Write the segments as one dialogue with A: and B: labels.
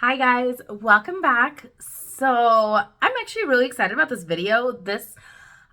A: Hi guys, welcome back. So I'm actually really excited about this video.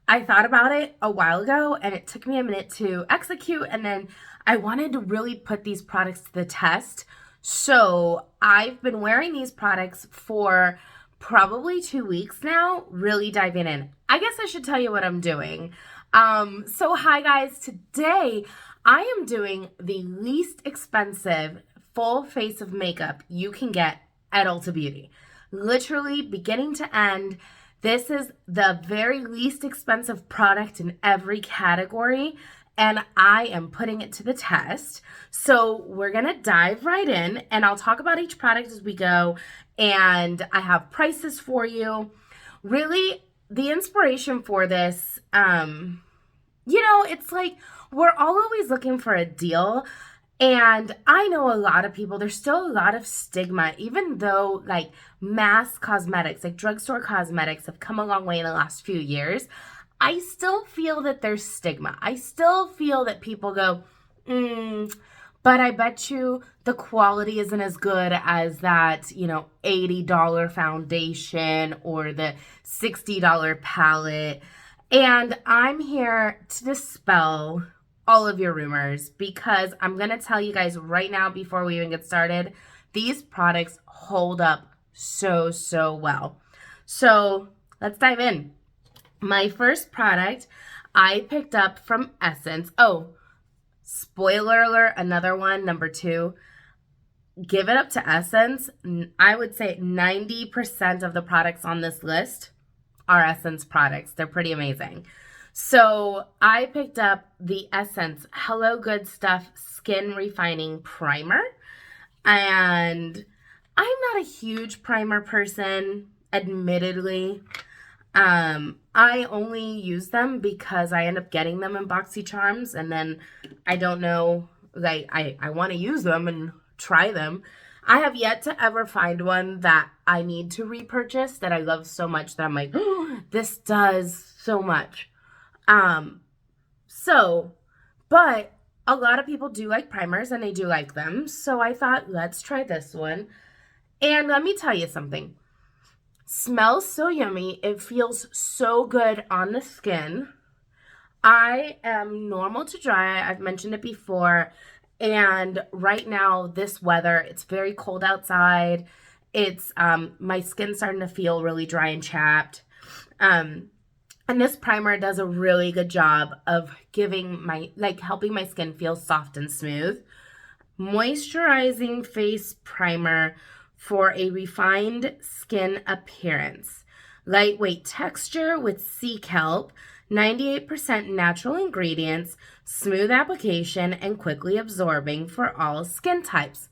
A: I thought about it a while ago and it took me a minute to execute, and then I wanted to really put these products to the test. So I've been wearing these products for probably 2 weeks now, really diving in. I guess I should tell you what I'm doing. So hi guys, today I am doing the least expensive full face of makeup you can get at Ulta Beauty. Literally beginning to end, this is the very least expensive product in every category, and I am putting it to the test. So we're gonna dive right in, and I'll talk about each product as we go, and I have prices for you. Really, the inspiration for this, it's like we're all always looking for a deal. And I know a lot of people, there's still a lot of stigma, even though like mass cosmetics, like drugstore cosmetics have come a long way in the last few years. I still feel that there's stigma. I still feel that people go, but I bet you the quality isn't as good as that, $80 foundation or the $60 palette. And I'm here to dispel all of your rumors, because I'm going to tell you guys right now before we even get started, these products hold up so well. So let's dive in. My first product I picked up from Essence. Oh, spoiler alert, another one, number 2. Give it up to Essence. I would say 90% of the products on this list are Essence products. They're pretty amazing. So I picked up the Essence Hello Good Stuff Skin Refining Primer. And I'm not a huge primer person, admittedly. I only use them because I end up getting them in BoxyCharms, and then I don't know, like I want to use them and try them. I have yet to ever find one that I need to repurchase that I love so much that I'm like, oh, this does so much. But a lot of people do like primers and they do like them. So I thought, let's try this one. And let me tell you something. Smells so yummy. It feels so good on the skin. I am normal to dry. I've mentioned it before. And right now, this weather, it's very cold outside. It's, my skin's starting to feel really dry and chapped. And this primer does a really good job of helping my skin feel soft and smooth. Moisturizing face primer for a refined skin appearance. Lightweight texture with sea kelp, 98% natural ingredients, smooth application, and quickly absorbing for all skin types.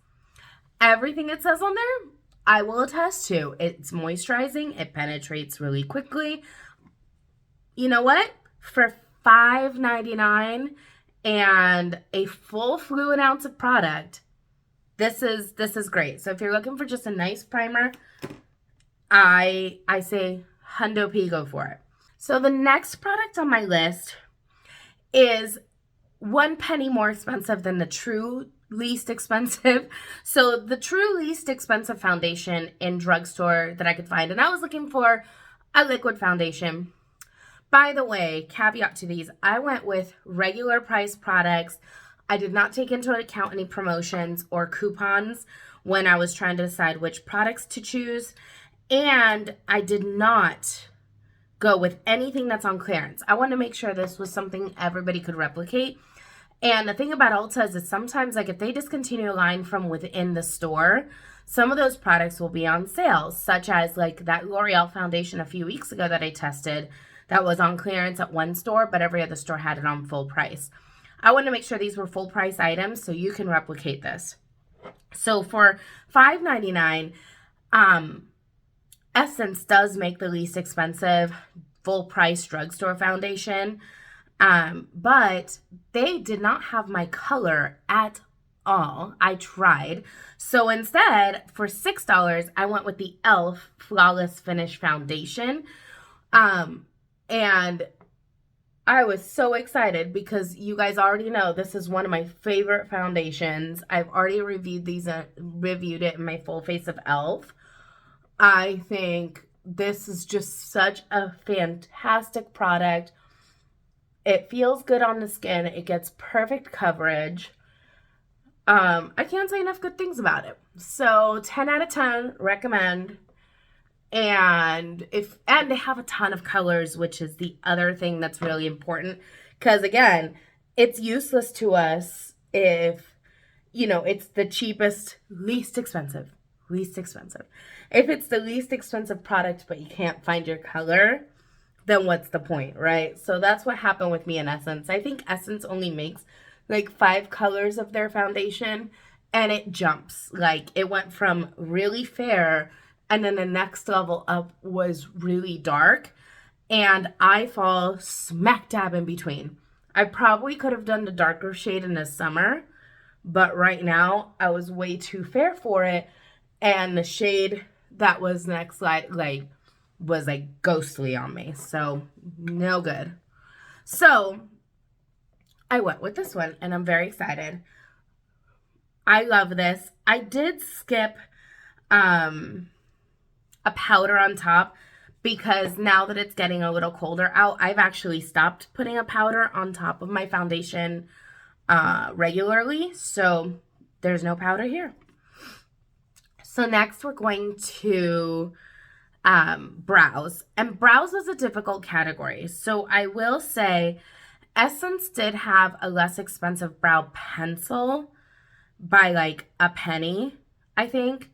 A: Everything it says on there, I will attest to. It's moisturizing, it penetrates really quickly. You know what? For $5.99 and a full fluid ounce of product, this is great. So if you're looking for just a nice primer, I say hundo P, go for it. So the next product on my list is 1 penny more expensive than the true least expensive. So the true least expensive foundation in drugstore that I could find, and I was looking for a liquid foundation. By the way, caveat to these, I went with regular price products. I did not take into account any promotions or coupons when I was trying to decide which products to choose. And I did not go with anything that's on clearance. I wanted to make sure this was something everybody could replicate. And the thing about Ulta is sometimes, like, if they discontinue a line from within the store, some of those products will be on sale, such as like that L'Oreal foundation a few weeks ago that I tested that was on clearance at one store, but every other store had it on full price. I wanted to make sure these were full price items so you can replicate this. So for $5.99, Essence does make the least expensive full price drugstore foundation, but they did not have my color at all. I tried. So instead, for $6, I went with the e.l.f. Flawless Finish Foundation. And I was so excited because you guys already know this is one of my favorite foundations. I've already reviewed it in my full face of e.l.f. I think this is just such a fantastic product. It feels good on the skin. It gets perfect coverage. I can't say enough good things about it. So 10 out of 10, recommend. And they have a ton of colors, which is the other thing that's really important. Because again, it's useless to us if, it's the cheapest, least expensive. If it's the least expensive product, but you can't find your color, then what's the point, right? So that's what happened with me and Essence. I think Essence only makes like 5 colors of their foundation, and it jumps. Like, it went from really fair, and then the next level up was really dark, and I fall smack dab in between. I probably could have done the darker shade in the summer, but right now I was way too fair for it, and the shade that was next was like ghostly on me, so no good. So I went with this one, and I'm very excited. I love this. I did skip a powder on top because now that it's getting a little colder out, I've actually stopped putting a powder on top of my foundation regularly, so there's no powder here. So next we're going to brows, and brows was a difficult category. So I will say Essence did have a less expensive brow pencil by like a penny, I think,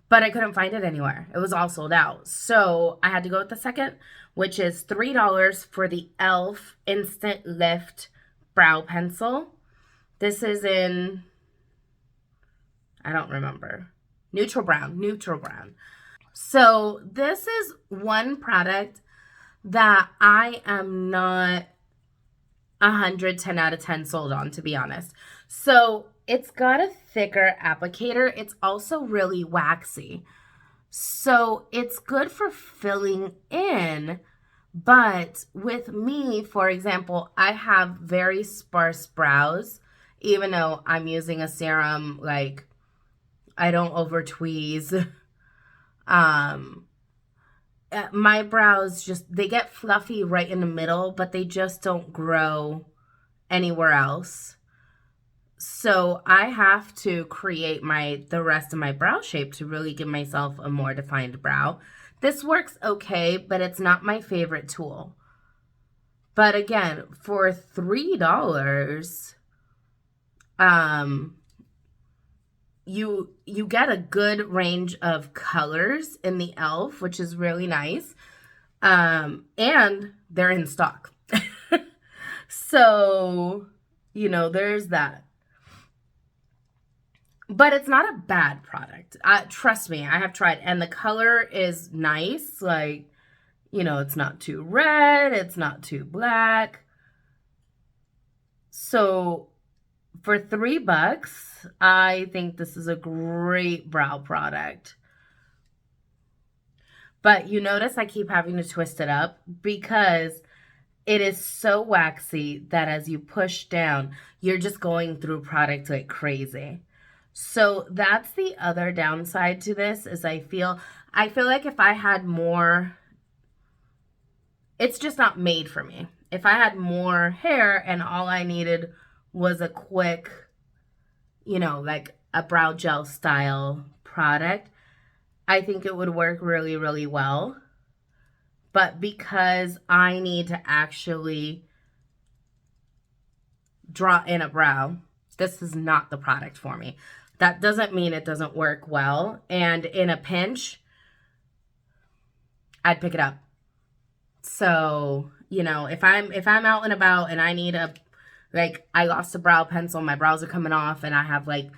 A: but I couldn't find it anywhere. It was all sold out. So I had to go with the second, which is $3 for the e.l.f. Instant Lift Brow Pencil. This is in, I don't remember, neutral brown. So this is one product that I am not 110 out of 10 sold on, to be honest. So it's got a thicker applicator. It's also really waxy. So it's good for filling in, but with me, for example, I have very sparse brows. Even though I'm using a serum, like, I don't over tweeze. My brows they get fluffy right in the middle, but they just don't grow anywhere else. So I have to create the rest of my brow shape to really give myself a more defined brow. This works okay, but it's not my favorite tool. But again, for $3, you get a good range of colors in the e.l.f., which is really nice. And they're in stock. So, there's that. But it's not a bad product. Trust me, I have tried. And the color is nice. Like, it's not too red. It's not too black. So for $3, I think this is a great brow product. But you notice I keep having to twist it up because it is so waxy that as you push down, you're just going through product like crazy. So that's the other downside to this is I feel like if I had more, it's just not made for me. If I had more hair and all I needed was a quick, like a brow gel style product, I think it would work really, really well. But because I need to actually draw in a brow, this is not the product for me. That doesn't mean it doesn't work well. And in a pinch, I'd pick it up. So, if I'm out and about and I need I lost a brow pencil, my brows are coming off, and I have like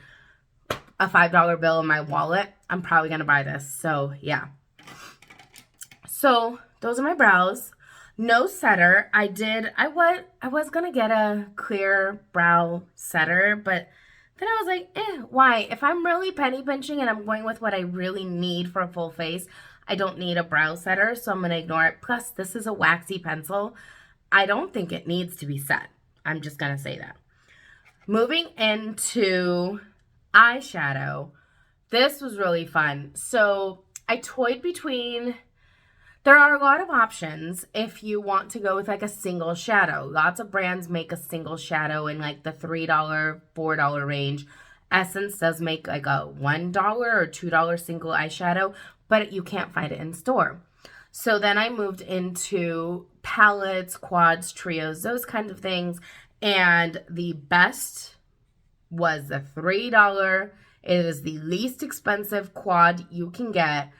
A: a $5 bill in my wallet, I'm probably going to buy this. So, yeah. So, those are my brows. No setter. I was going to get a clear brow setter, but then I was like, why? If I'm really penny pinching and I'm going with what I really need for a full face, I don't need a brow setter, so I'm going to ignore it. Plus, this is a waxy pencil. I don't think it needs to be set. I'm just going to say that. Moving into eyeshadow, this was really fun. So I toyed between, there are a lot of options if you want to go with like a single shadow. Lots of brands make a single shadow in like the $3, $4 range. Essence does make like a $1 or $2 single eyeshadow, but you can't find it in store. So then I moved into palettes, quads, trios, those kinds of things. And the best was the $3. It is the least expensive quad you can get.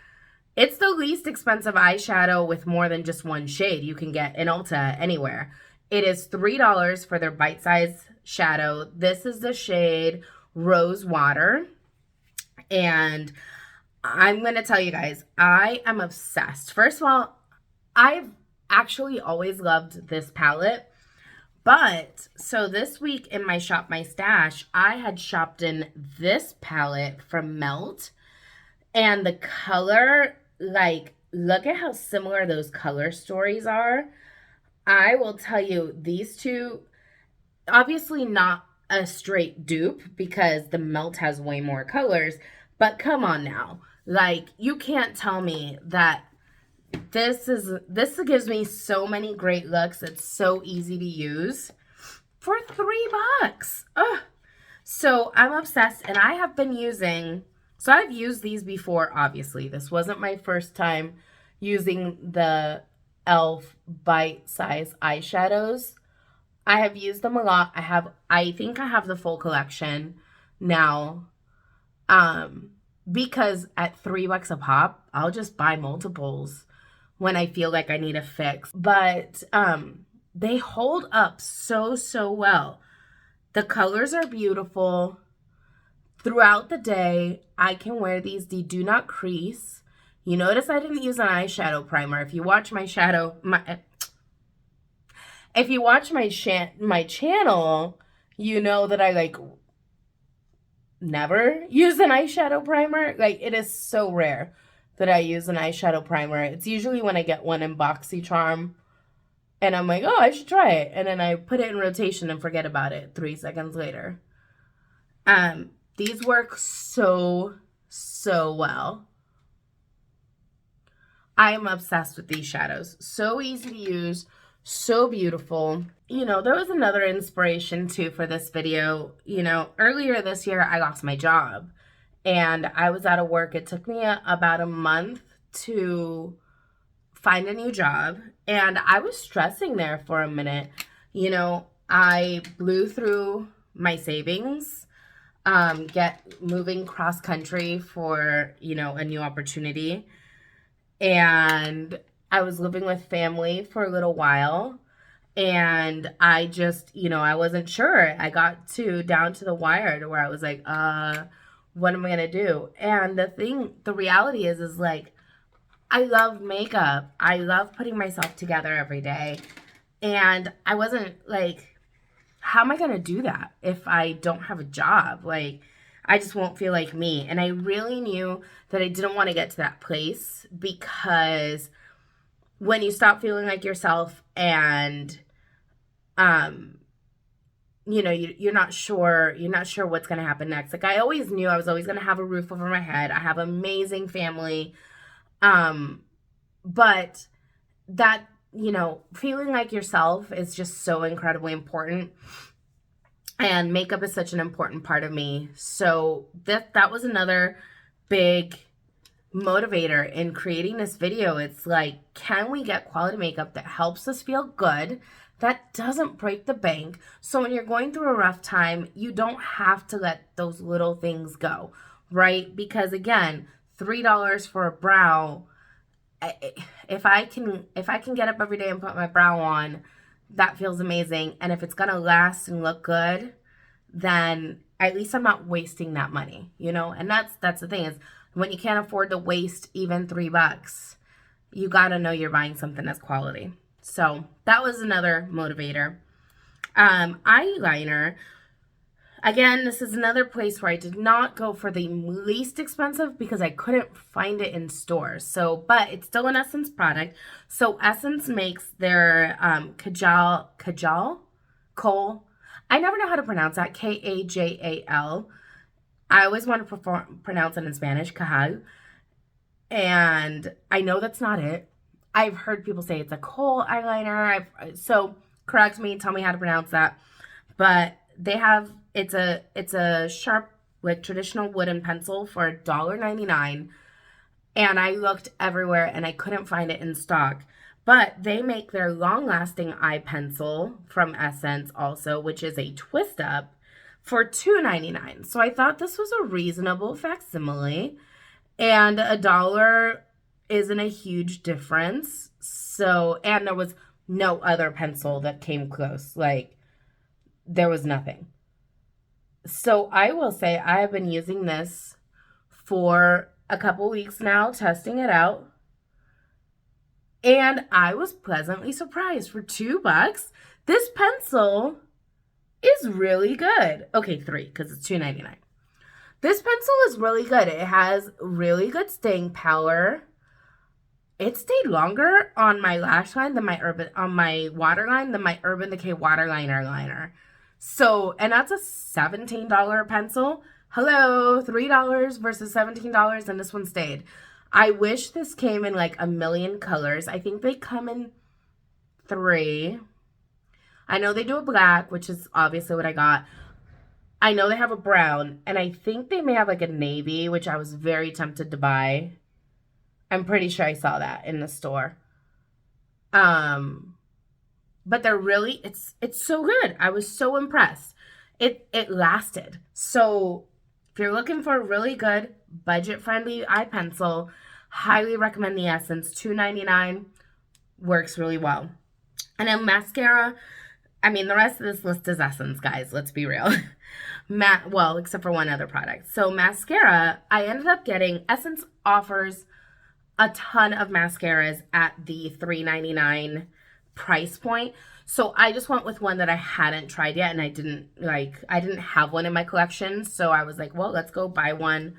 A: It's the least expensive eyeshadow with more than just one shade you can get in Ulta anywhere. It is $3 for their bite-size shadow. This is the shade Rose Water. And I'm going to tell you guys, I am obsessed. First of all, I've actually always loved this palette. But, so this week in my Shop My Stash, I had shopped in this palette from Melt. And the color, like, look at how similar those color stories are. I will tell you, these two, obviously not a straight dupe because the Melt has way more colors. But come on now. Like, you can't tell me that this gives me so many great looks. It's so easy to use for $3. Ugh. So I'm obsessed, and I have been using, so I've used these before, obviously. This wasn't my first time using the e.l.f. bite-size eyeshadows. I have used them a lot. I think I have the full collection now. Because at $3 a pop, I'll just buy multiples when I feel like I need a fix. But they hold up so well. The colors are beautiful. Throughout the day, I can wear these. They do not crease. You notice I didn't use an eyeshadow primer. If you watch my my channel, you know that I like never use an eyeshadow primer. Like, it is so rare that I use an eyeshadow primer. It's usually when I get one in BoxyCharm and I'm like, oh, I should try it. And then I put it in rotation and forget about it 3 seconds later. These work so well. I am obsessed with these shadows. So easy to use, so beautiful. You know, there was another inspiration too for this video. You know, earlier this year, I lost my job and I was out of work. It took me about a month to find a new job, and I was stressing there for a minute. You know, I blew through my savings, moving cross country for, you know, a new opportunity. And I was living with family for a little while, and I just, you know, I wasn't sure. I got down to the wire to where I was like, what am I going to do? And the reality is like, I love makeup. I love putting myself together every day. And I wasn't like, how am I going to do that if I don't have a job? Like, I just won't feel like me. And I really knew that I didn't want to get to that place, because when you stop feeling like yourself and, you know, you're not sure what's going to happen next. Like, I always knew I was always going to have a roof over my head. I have amazing family. But that, you know, feeling like yourself is just so incredibly important. And makeup is such an important part of me. So that was another big motivator in creating this video. It's like, can we get quality makeup that helps us feel good, that doesn't break the bank? So when you're going through a rough time, you don't have to let those little things go, right? Because again, $3 for a brow, if I can get up every day and put my brow on, that feels amazing. And if it's gonna last and look good, then at least I'm not wasting that money, you know? And that's the thing, is when you can't afford to waste even $3, you gotta know you're buying something that's quality. So that was another motivator. Eyeliner. Again, this is another place where I did not go for the least expensive because I couldn't find it in stores. So, but it's still an Essence product. So Essence makes their Kajal, I never know how to pronounce that. Kajal. I always want to pronounce it in Spanish, Cajal. And I know that's not it. I've heard people say it's a kohl eyeliner. So correct me, tell me how to pronounce that. But they have it's a sharp, like, traditional wooden pencil for $1.99, and I looked everywhere and I couldn't find it in stock. But they make their long-lasting eye pencil from Essence also, which is a twist up, for $2.99. So I thought this was a reasonable facsimile, and $1 isn't a huge difference. So, and there was no other pencil that came close. Like, there was nothing. So I will say I have been using this for a couple weeks now, testing it out. And I was pleasantly surprised. For $2, this pencil is really good. Okay, $3, because it's $2.99. This pencil is really good. It has really good staying power. It stayed longer on my lash line than on my waterline than my Urban Decay Waterliner liner. So, and that's a $17 pencil. Hello, $3 versus $17, and this one stayed. I wish this came in like a million colors. I think they come in 3. I know they do a black, which is obviously what I got. I know they have a brown, and I think they may have like a navy, which I was very tempted to buy. I'm pretty sure I saw that in the store. But they're really, it's so good. I was so impressed. It lasted. So if you're looking for a really good budget-friendly eye pencil, highly recommend the Essence. $2.99 works really well. And then mascara, I mean, the rest of this list is Essence, guys. Let's be real. Well, except for one other product. So mascara, I ended up getting, Essence offers a ton of mascaras at the $3.99 price point. So I just went with one that I hadn't tried yet, and I didn't have one in my collection. So I was like, well, let's go buy one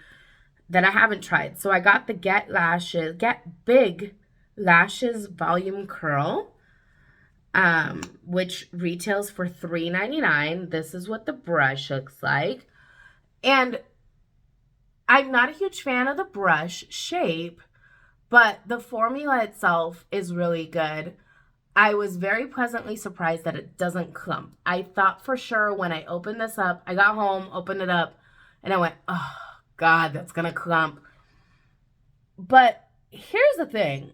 A: that I haven't tried. So I got the Get Big Lashes Volume Curl, which retails for $3.99. This is what the brush looks like. And I'm not a huge fan of the brush shape, but the formula itself is really good. I was very pleasantly surprised that it doesn't clump. I thought for sure when I opened this up, I got home, opened it up, and I went, oh, God, that's going to clump. But here's the thing.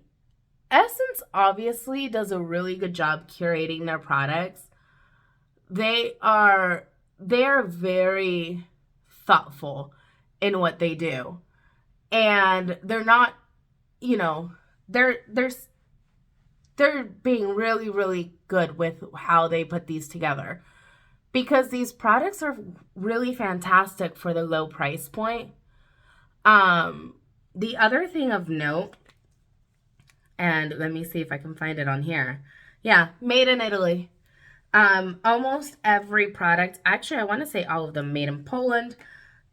A: Essence obviously does a really good job curating their products. They are very thoughtful in what they do. And they're not, they're being really, really good with how they put these together, because these products are really fantastic for the low price point. The other thing of note, and let me see if I can find it on here. Yeah, made in Italy. Almost every product, actually I want to say all of them, made in Poland.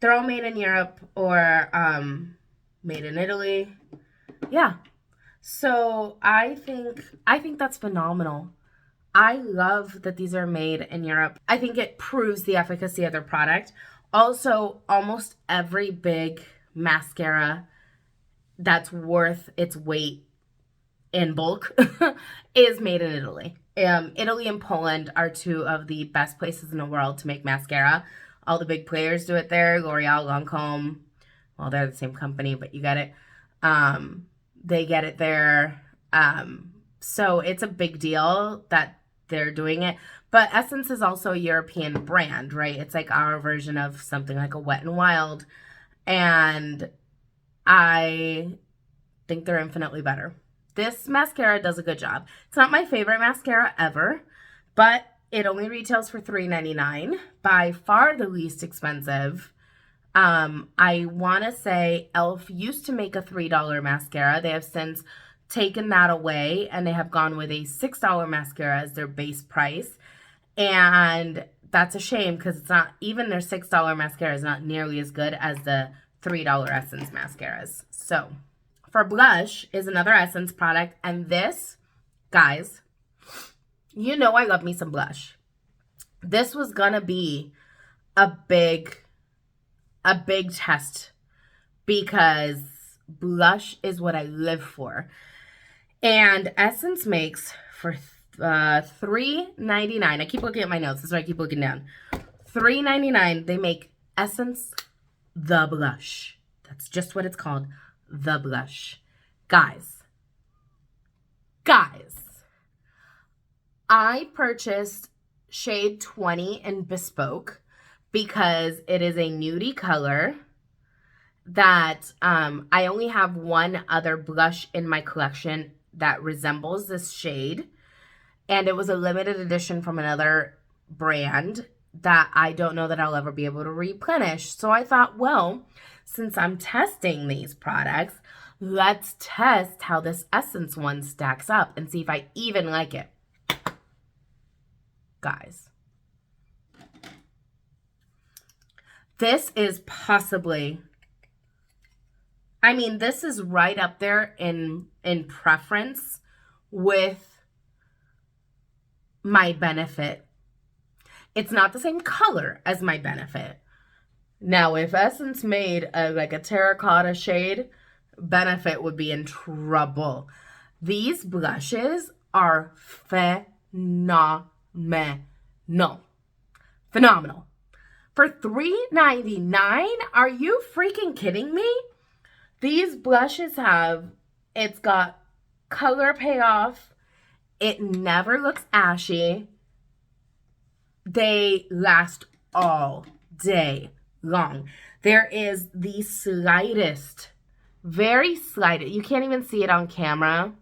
A: They're all made in Europe or made in Italy. Yeah. So I think that's phenomenal. I love that these are made in Europe. I think it proves the efficacy of their product. Also, almost every big mascara that's worth its weight in bulk is made in Italy. Italy and Poland are 2 of the best places in the world to make mascara. All the big players do it there. L'Oreal, Lancome. Well, they're the same company, but you get it. They get it there. So it's a big deal that they're doing it. But Essence is also a European brand, right? It's like our version of something like a Wet n Wild. And I think they're infinitely better. This mascara does a good job. It's not my favorite mascara ever, but it only retails for $3.99. By far the least expensive. I want to say e.l.f. used to make a $3 mascara. They have since taken that away, and they have gone with a $6 mascara as their base price. And that's a shame because it's not, even their $6 mascara is not nearly as good as the $3 Essence mascaras. So for blush is another Essence product. And this, guys, you know I love me some blush. This was gonna be a big test because blush is what I live for. And Essence makes for $3.99. I keep looking at my notes. That's why I keep looking down. $3.99. They make Essence the blush. That's just what it's called. The blush. Guys. I purchased shade 20 in Bespoke because it is a nudie color that I only have one other blush in my collection that resembles this shade. And it was a limited edition from another brand that I don't know that I'll ever be able to replenish. So I thought, well, since I'm testing these products, let's test how this Essence one stacks up and see if I even like it. Guys, this is possibly, I mean, this is right up there in preference with my Benefit. It's not the same color as my Benefit. Now, if Essence made like a terracotta shade, Benefit would be in trouble. These blushes are phenomenal. Phenomenal. For $3.99? Are you freaking kidding me? These blushes it's got color payoff. It never looks ashy. They last all day long. There is the slightest, very slight, you can't even see it on camera.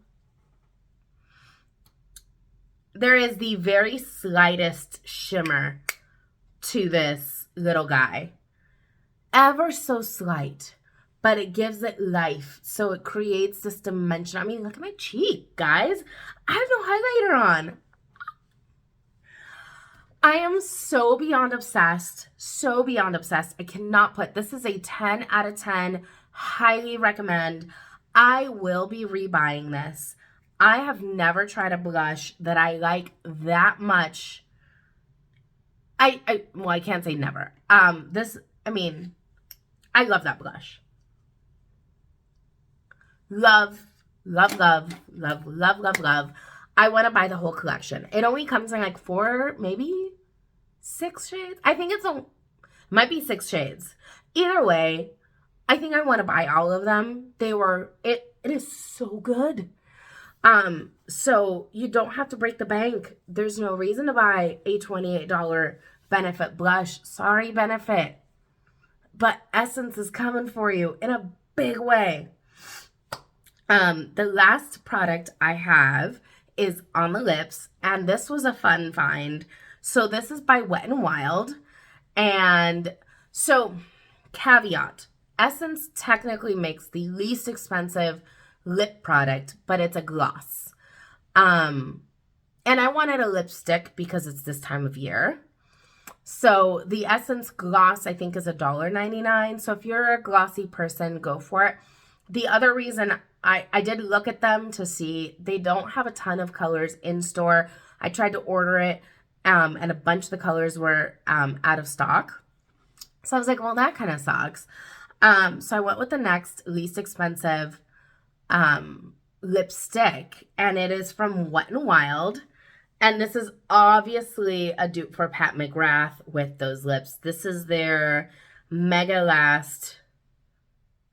A: There is the very slightest shimmer to this little guy. Ever so slight, but it gives it life. So it creates this dimension. I mean, look at my cheek, guys. I have no highlighter on. I am so beyond obsessed. So beyond obsessed. I cannot put, this is a 10 out of 10. Highly recommend. I will be rebuying this. I have never tried a blush that I like that much. Well, I can't say never. I love that blush. Love. I want to buy the whole collection. It only comes in like 4, maybe 6 shades. I think might be 6 shades. Either way, I think I want to buy all of them. It is so good. So you don't have to break the bank. There's no reason to buy a $28 Benefit blush. Sorry, Benefit. But Essence is coming for you in a big way. The last product I have is on the lips, and this was a fun find. So this is by Wet n Wild. And so, caveat, Essence technically makes the least expensive lip product, but it's a gloss. And I wanted a lipstick because it's this time of year. So the Essence gloss, I think, is $1.99. So if you're a glossy person, go for it. The other reason I did look at them to see, they don't have a ton of colors in store. I tried to order it, and a bunch of the colors were out of stock. So I was like, well, that kind of sucks. So I went with the next least expensive lipstick, and it is from Wet n Wild. And this is obviously a dupe for Pat McGrath with those lips. This is their Mega Last,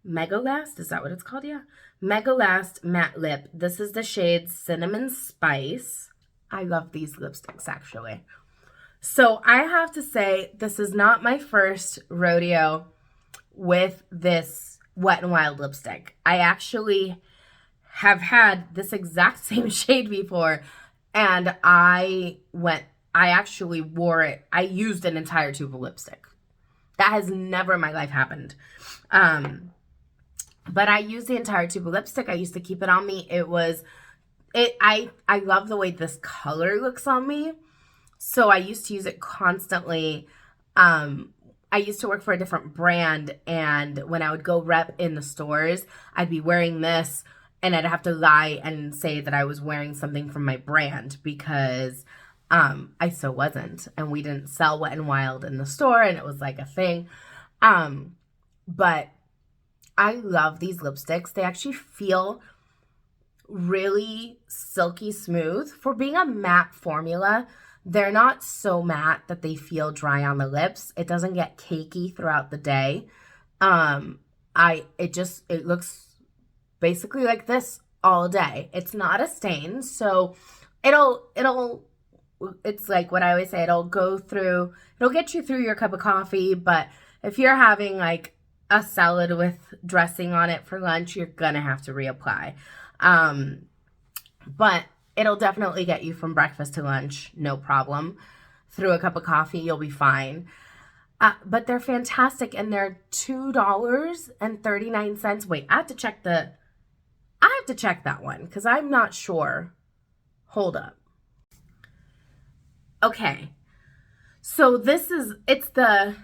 A: is that what it's called? Yeah. Mega Last Matte Lip. This is the shade Cinnamon Spice. I love these lipsticks, actually. So I have to say, this is not my first rodeo with this Wet n Wild lipstick. I actually have had this exact same shade before, and I actually wore it. I used an entire tube of lipstick. That has never in my life happened. But I used the entire tube of lipstick. I used to keep it on me. I love the way this color looks on me. So I used to use it constantly. I used to work for a different brand, and when I would go rep in the stores, I'd be wearing this, and I'd have to lie and say that I was wearing something from my brand because I so wasn't, and we didn't sell Wet n Wild in the store, and it was like a thing. But I love these lipsticks. They actually feel really silky smooth. For being a matte formula, they're not so matte that they feel dry on the lips. It doesn't get cakey throughout the day. It looks basically like this all day. It's not a stain, so it's like what I always say, it'll get you through your cup of coffee, but if you're having like a salad with dressing on it for lunch, you're gonna have to reapply. But it'll definitely get you from breakfast to lunch, no problem. Through a cup of coffee, you'll be fine. But they're fantastic, and they're $2.39. Wait, I have to check that one because I'm not sure. Hold up. Okay, so it's the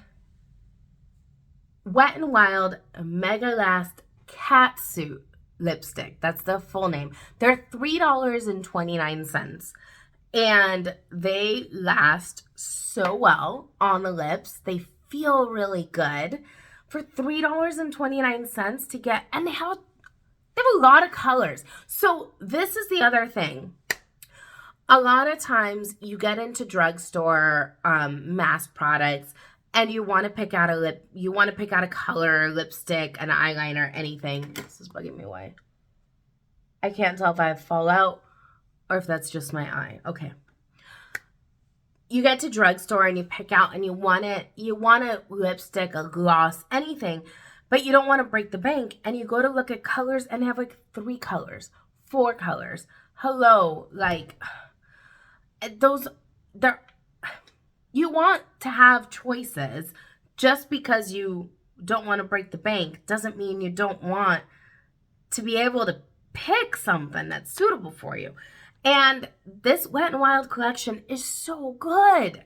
A: Wet n Wild Mega Last Catsuit lipstick. That's the full name. They're $3.29, and they last so well on the lips. They feel really good for $3.29 to get, and they have a lot of colors. So this is the other thing. A lot of times you get into drugstore mass products and you want to pick out a color, lipstick, an eyeliner, anything. This is bugging me away. I can't tell if I have fallout or if that's just my eye. Okay. You get to drugstore and you pick out and you want a lipstick, a gloss, anything, but you don't want to break the bank, and you go to look at colors and have like 3 colors, 4 colors. Hello, like you want to have choices. Just because you don't want to break the bank doesn't mean you don't want to be able to pick something that's suitable for you. And this Wet n Wild collection is so good.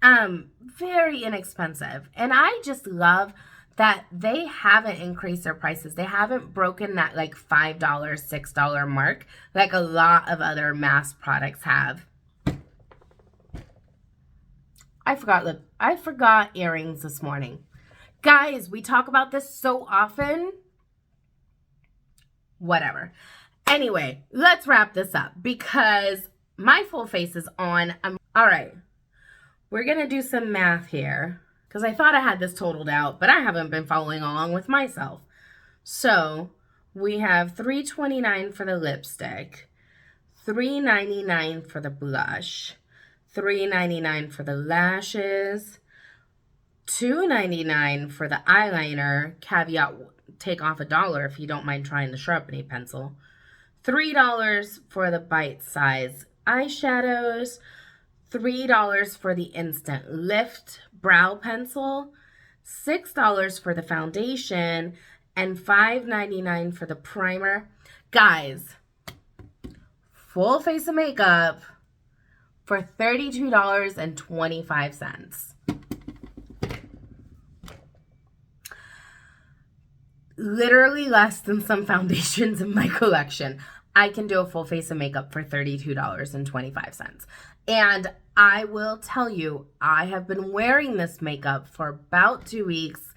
A: Very inexpensive. And I just love that they haven't increased their prices. They haven't broken that like $5, $6 mark like a lot of other mass products have. I forgot earrings this morning. Guys, we talk about this so often. Whatever. Anyway, let's wrap this up because my full face is on. All right. We're going to do some math here because I thought I had this totaled out, but I haven't been following along with myself. So we have $3.29 for the lipstick, $3.99 for the blush, $3.99 for the lashes, $2.99 for the eyeliner, caveat, take off $1 if you don't mind trying the sharpening pencil, $3 for the bite-size eyeshadows, $3 for the Instant Lift brow pencil, $6 for the foundation, and $5.99 for the primer. Guys, full face of makeup for $32.25. Literally less than some foundations in my collection. I can do a full face of makeup for $32.25. And I will tell you, I have been wearing this makeup for about 2 weeks,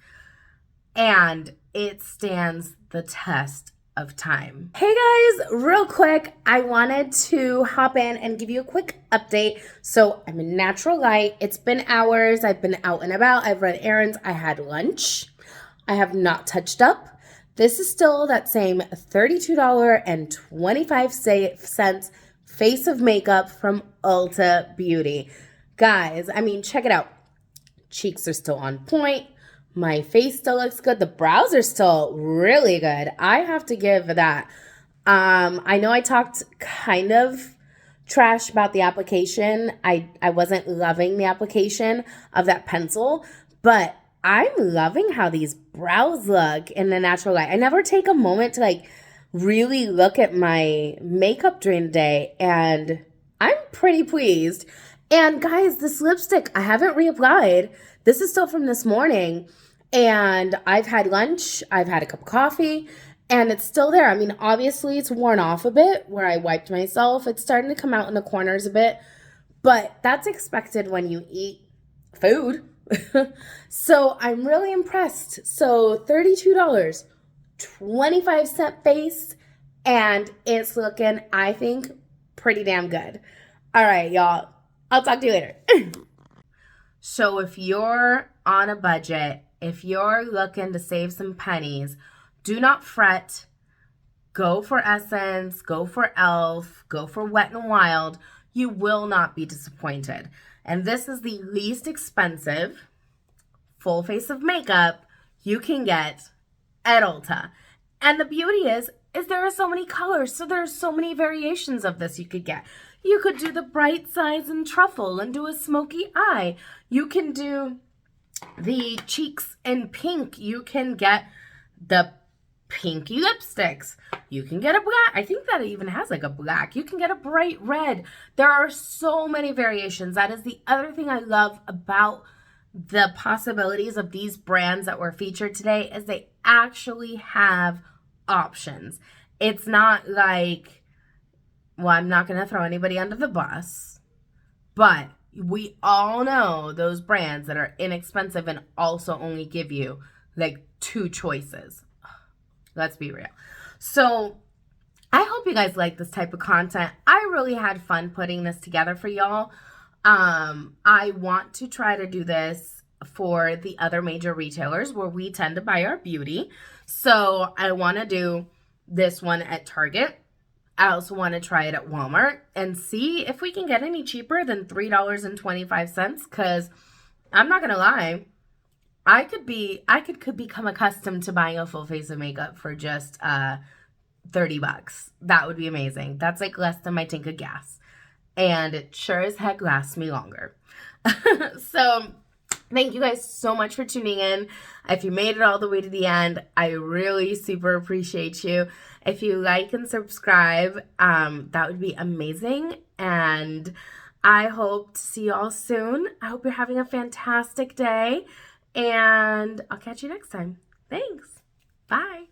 A: and it stands the test of time. Hey guys, real quick, I wanted to hop in and give you a quick update. So I'm in natural light. It's been hours. I've been out and about. I've run errands. I had lunch. I have not touched up. This is still that same $32.25 face of makeup from Ulta Beauty. Guys, I mean, check it out. Cheeks are still on point. My face still looks good. The brows are still really good. I have to give that. I know I talked kind of trash about the application. I wasn't loving the application of that pencil, but I'm loving how these brows look in the natural light. I never take a moment to like really look at my makeup during the day, and I'm pretty pleased. And guys, this lipstick, I haven't reapplied. This is still from this morning. And I've had lunch, I've had a cup of coffee, and it's still there. I mean, obviously it's worn off a bit where I wiped myself. It's starting to come out in the corners a bit, but that's expected when you eat food. So I'm really impressed. So $32, 25-cent base, and it's looking, I think, pretty damn good. All right, y'all. I'll talk to you later. So if you're on a budget, if you're looking to save some pennies, do not fret. Go for Essence, go for e.l.f., go for Wet n Wild. You will not be disappointed. And this is the least expensive full face of makeup you can get at Ulta. And the beauty is there are so many colors, so there are so many variations of this you could get. You could do the bright sides and truffle and do a smoky eye. You can do the cheeks in pink. You can get the pinky lipsticks. You can get a black. I think that even has like a black. You can get a bright red. There are so many variations. That is the other thing I love about the possibilities of these brands that were featured today is they actually have options. It's not like, well, I'm not going to throw anybody under the bus, but we all know those brands that are inexpensive and also only give you like 2 choices. Let's be real. So I hope you guys like this type of content. I really had fun putting this together for y'all. I want to try to do this for the other major retailers where we tend to buy our beauty. So I want to do this one at Target. I also want to try it at Walmart and see if we can get any cheaper than $3.25, because I'm not going to lie, I could become accustomed to buying a full face of makeup for just $30. That would be amazing. That's like less than my tank of gas. And it sure as heck lasts me longer. So thank you guys so much for tuning in. If you made it all the way to the end, I really super appreciate you. If you like and subscribe, that would be amazing. And I hope to see you all soon. I hope you're having a fantastic day. And I'll catch you next time. Thanks. Bye.